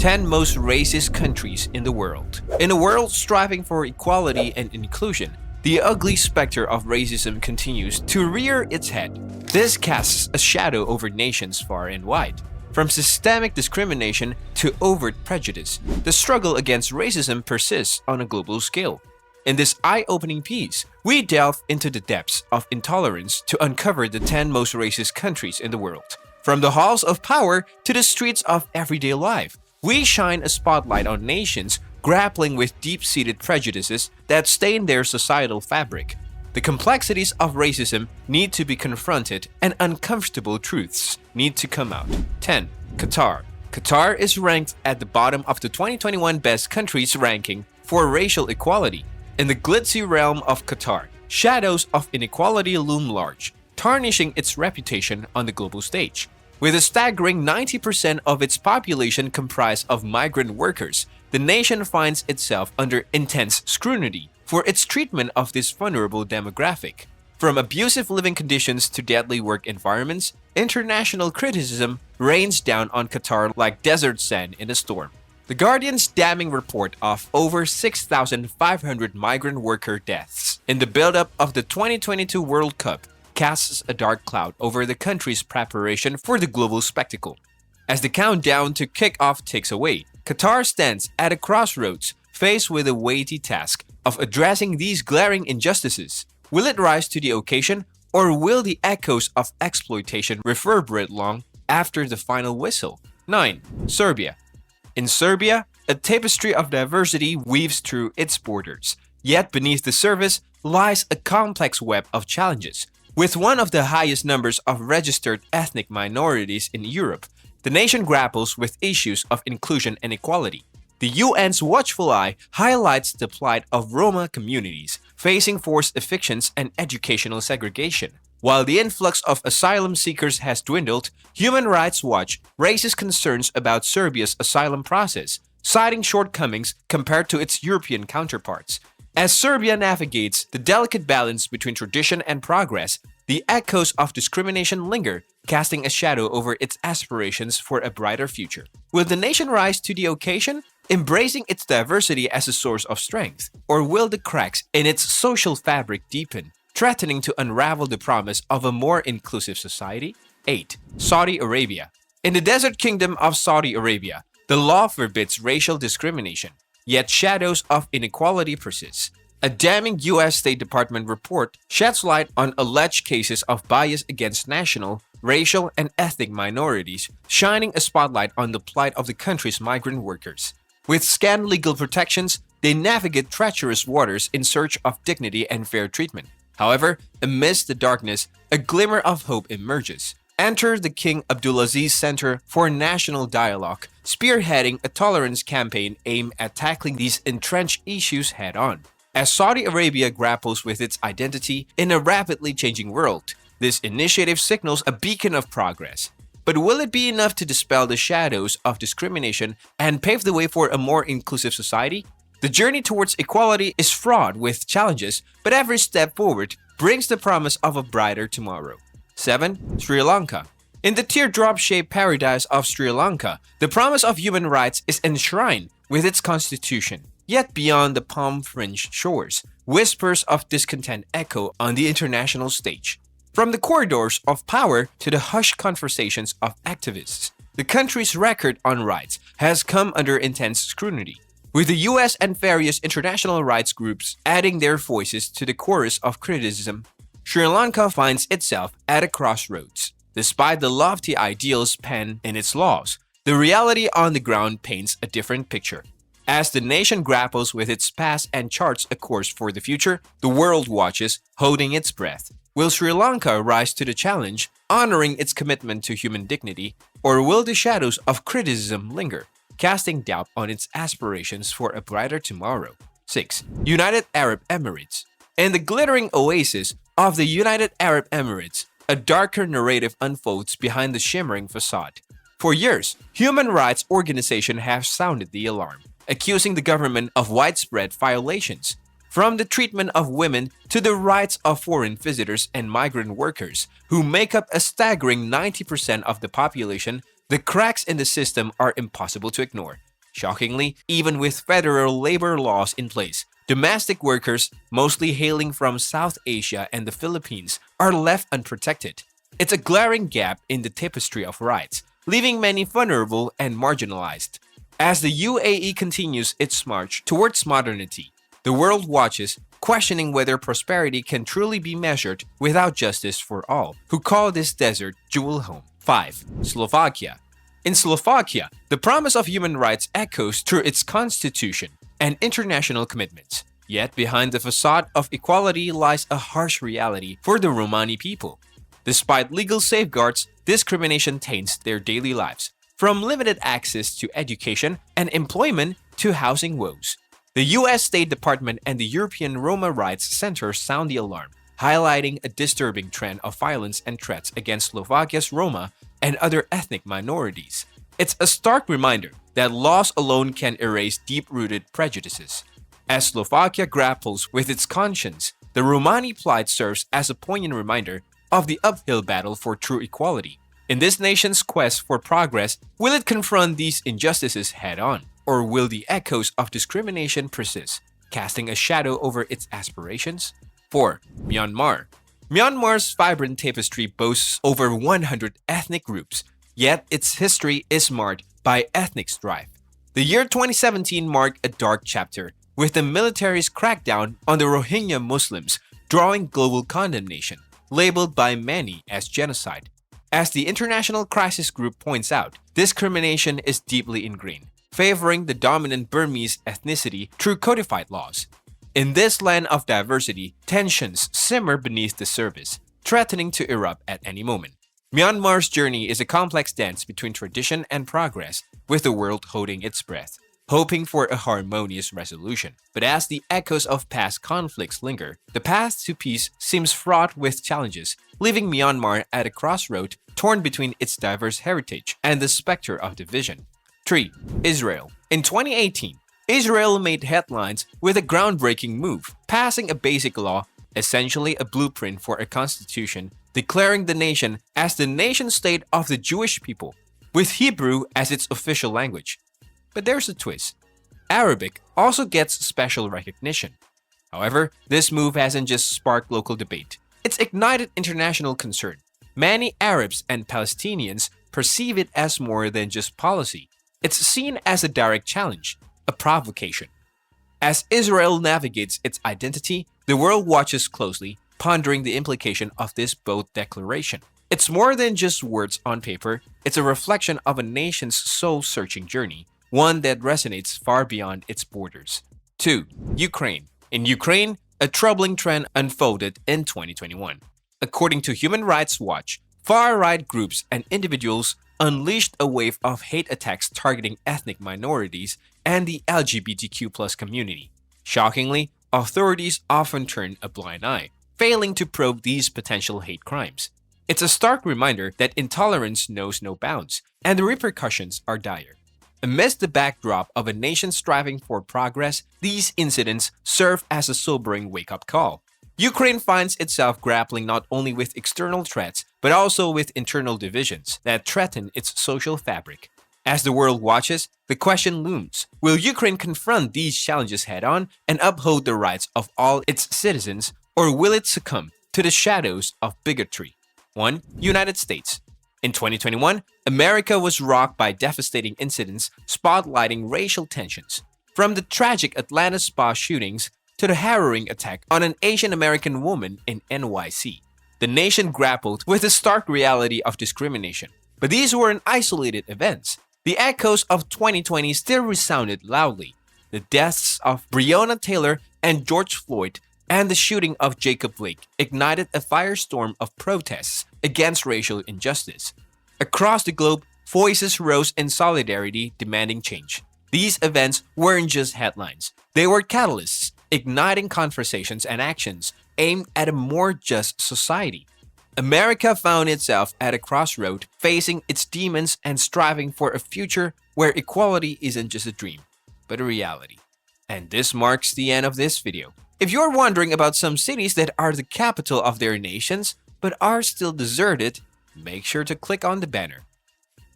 10 most racist countries in the world. In a world striving for equality and inclusion, the ugly specter of racism continues to rear its head. This casts a shadow over nations far and wide. From systemic discrimination to overt prejudice, the struggle against racism persists on a global scale. In this eye-opening piece, we delve into the depths of intolerance to uncover the 10 most racist countries in the world. From the halls of power to the streets of everyday life, we shine a spotlight on nations grappling with deep-seated prejudices that stain their societal fabric. The complexities of racism need to be confronted and uncomfortable truths need to come out. 10. Qatar. Qatar is ranked at the bottom of the 2021 Best Countries ranking for racial equality. In the glitzy realm of Qatar, shadows of inequality loom large, tarnishing its reputation on the global stage. With a staggering 90% of its population comprised of migrant workers, the nation finds itself under intense scrutiny for its treatment of this vulnerable demographic. From abusive living conditions to deadly work environments, international criticism rains down on Qatar like desert sand in a storm. The Guardian's damning report of over 6,500 migrant worker deaths in the build-up of the 2022 World Cup casts a dark cloud over the country's preparation for the global spectacle. As the countdown to kick-off ticks away, Qatar stands at a crossroads, faced with a weighty task of addressing these glaring injustices. Will it rise to the occasion, or will the echoes of exploitation reverberate long after the final whistle? 9. Serbia. In Serbia, a tapestry of diversity weaves through its borders. Yet beneath the surface lies a complex web of challenges. With one of the highest numbers of registered ethnic minorities in Europe, the nation grapples with issues of inclusion and equality. The UN's watchful eye highlights the plight of Roma communities facing forced evictions and educational segregation. While the influx of asylum seekers has dwindled, Human Rights Watch raises concerns about Serbia's asylum process, citing shortcomings compared to its European counterparts. As Serbia navigates the delicate balance between tradition and progress, the echoes of discrimination linger, casting a shadow over its aspirations for a brighter future. Will the nation rise to the occasion, embracing its diversity as a source of strength? Or will the cracks in its social fabric deepen, threatening to unravel the promise of a more inclusive society? 8. Saudi Arabia. In the desert kingdom of Saudi Arabia, the law forbids racial discrimination, yet shadows of inequality persist. A damning U.S. State Department report sheds light on alleged cases of bias against national, racial, and ethnic minorities, shining a spotlight on the plight of the country's migrant workers. With scant legal protections, they navigate treacherous waters in search of dignity and fair treatment. However, amidst the darkness, a glimmer of hope emerges. Enter the King Abdulaziz Center for National Dialogue, spearheading a tolerance campaign aimed at tackling these entrenched issues head-on. As Saudi Arabia grapples with its identity in a rapidly changing world, this initiative signals a beacon of progress. But will it be enough to dispel the shadows of discrimination and pave the way for a more inclusive society? The journey towards equality is fraught with challenges, but every step forward brings the promise of a brighter tomorrow. 7. Sri Lanka. In the teardrop-shaped paradise of Sri Lanka, the promise of human rights is enshrined with its constitution. Yet beyond the palm-fringed shores, whispers of discontent echo on the international stage. From the corridors of power to the hushed conversations of activists, the country's record on rights has come under intense scrutiny. With the US and various international rights groups adding their voices to the chorus of criticism, Sri Lanka finds itself at a crossroads. Despite the lofty ideals penned in its laws, the reality on the ground paints a different picture. As the nation grapples with its past and charts a course for the future, the world watches, holding its breath. Will Sri Lanka rise to the challenge, honoring its commitment to human dignity, or will the shadows of criticism linger, casting doubt on its aspirations for a brighter tomorrow? 6. United Arab Emirates. In the glittering oasis of the United Arab Emirates, a darker narrative unfolds behind the shimmering facade. For years, human rights organizations have sounded the alarm, accusing the government of widespread violations. From the treatment of women to the rights of foreign visitors and migrant workers, who make up a staggering 90% of the population, the cracks in the system are impossible to ignore. Shockingly, even with federal labor laws in place, domestic workers, mostly hailing from South Asia and the Philippines, are left unprotected. It's a glaring gap in the tapestry of rights, leaving many vulnerable and marginalized. As the UAE continues its march towards modernity, the world watches, questioning whether prosperity can truly be measured without justice for all who call this desert jewel home. 5. Slovakia. In Slovakia, the promise of human rights echoes through its constitution and international commitments. Yet behind the facade of equality lies a harsh reality for the Romani people. Despite legal safeguards, discrimination taints their daily lives, from limited access to education and employment to housing woes. The US State Department and the European Roma Rights Center sound the alarm, highlighting a disturbing trend of violence and threats against Slovakia's Roma and other ethnic minorities. It's a stark reminder that laws alone can erase deep-rooted prejudices. As Slovakia grapples with its conscience, the Romani plight serves as a poignant reminder of the uphill battle for true equality. In this nation's quest for progress, will it confront these injustices head-on, or will the echoes of discrimination persist, casting a shadow over its aspirations? 4. Myanmar. Myanmar's vibrant tapestry boasts over 100 ethnic groups, yet its history is marred by ethnic strife. The year 2017 marked a dark chapter, with the military's crackdown on the Rohingya Muslims drawing global condemnation, labeled by many as genocide. As the International Crisis Group points out, discrimination is deeply ingrained, favoring the dominant Burmese ethnicity through codified laws. In this land of diversity, tensions simmer beneath the surface, threatening to erupt at any moment. Myanmar's journey is a complex dance between tradition and progress, with the world holding its breath, hoping for a harmonious resolution. But as the echoes of past conflicts linger, the path to peace seems fraught with challenges, leaving Myanmar at a crossroad torn between its diverse heritage and the specter of division. 3. Israel. In 2018, Israel made headlines with a groundbreaking move, passing a basic law, essentially a blueprint for a constitution, declaring the nation as the nation-state of the Jewish people, with Hebrew as its official language. But there's a twist. Arabic also gets special recognition. However, this move hasn't just sparked local debate. It's ignited international concern. Many Arabs and Palestinians perceive it as more than just policy. It's seen as a direct challenge, a provocation. As Israel navigates its identity, the world watches closely, pondering the implication of this bold declaration. It's more than just words on paper, it's a reflection of a nation's soul-searching journey, one that resonates far beyond its borders. 2. Ukraine. In Ukraine, a troubling trend unfolded in 2021. According to Human Rights Watch, far-right groups and individuals unleashed a wave of hate attacks targeting ethnic minorities and the LGBTQ+ community. Shockingly, authorities often turn a blind eye, failing to probe these potential hate crimes. It's a stark reminder that intolerance knows no bounds, and the repercussions are dire. Amidst the backdrop of a nation striving for progress, these incidents serve as a sobering wake-up call. Ukraine finds itself grappling not only with external threats, but also with internal divisions that threaten its social fabric. As the world watches, the question looms: will Ukraine confront these challenges head-on and uphold the rights of all its citizens, or will it succumb to the shadows of bigotry? 1. United States. In 2021, America was rocked by devastating incidents spotlighting racial tensions. From the tragic Atlanta spa shootings to the harrowing attack on an Asian American woman in NYC, the nation grappled with the stark reality of discrimination. But these weren't isolated events. The echoes of 2020 still resounded loudly. The deaths of Breonna Taylor and George Floyd and the shooting of Jacob Blake ignited a firestorm of protests against racial injustice. Across the globe, voices rose in solidarity demanding change. These events weren't just headlines. They were catalysts, igniting conversations and actions aimed at a more just society. America found itself at a crossroad, facing its demons and striving for a future where equality isn't just a dream, but a reality. And this marks the end of this video. If you're wondering about some cities that are the capital of their nations, but are still deserted, make sure to click on the banner.